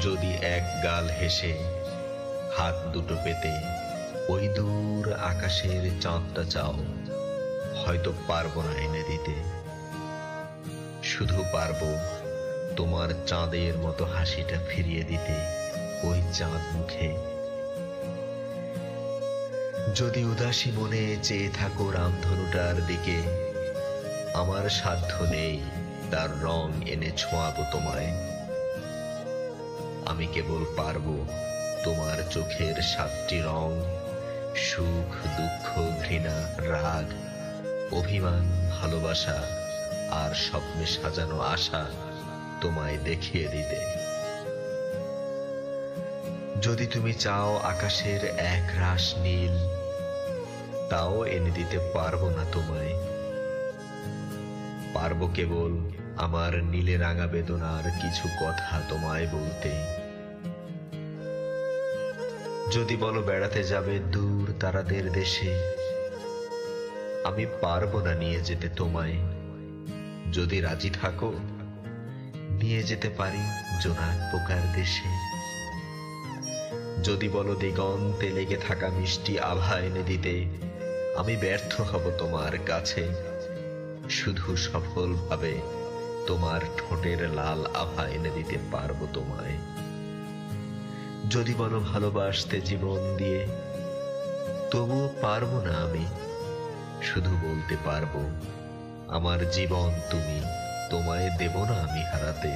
যদি এক গাল হেসে হাত দুটো পেতে ওই দূর আকাশের চাঁদটা চাও, হয়তো পারবো না এনে দিতে। শুধু পারবো তোমার চাঁদের মতো হাসিটা ফিরিয়ে দিতে ওই চাঁদ মুখে। যদি উদাসী মনে চেয়ে থাকো রামধনুটার দিকে, আমার সাধ্য নেই তার রং এনে ছোঁয়াবো তোমায়। আমি কেবল পারবো তোমার চোখের 7টি রং, সুখ, দুঃখ, ঘৃণা, রাগ, অভিমান, ভালোবাসা আর স্বপ্নে সাজানো আশা তোমায় দেখিয়ে দিতে। যদি তুমি চাও আকাশের এক রাশ নীল, তাও এনে দিতে পারবো না তোমায়। পারবো কেবল আমার নীলে রাঙা বেদনার কিছু কথা তোমায় বলতে। যদি বলো বেড়াতে যাবে দূর তারাদের দেশে, আমি পারবো না নিয়ে যেতে তোমায়। যদি রাজি থাকো নিয়ে যেতে পারি জোনাক পোকার দেশে। যদি বলো দিগন্তে লেগে থাকা মিষ্টি আভা এনে দিতে, আমি ব্যর্থ হব তোমার কাছে। শুধু সফলভাবে তোমার ঠোঁটের লাল আভা এনে দিতে পারবো তোমায়। যদি বলো ভালোবাসতে জীবন দিয়ে, তবুও পারবো না আমি। শুধু বলতে পারবো আমার জীবন তুমি, তোমায় দেব না আমি হারাতে।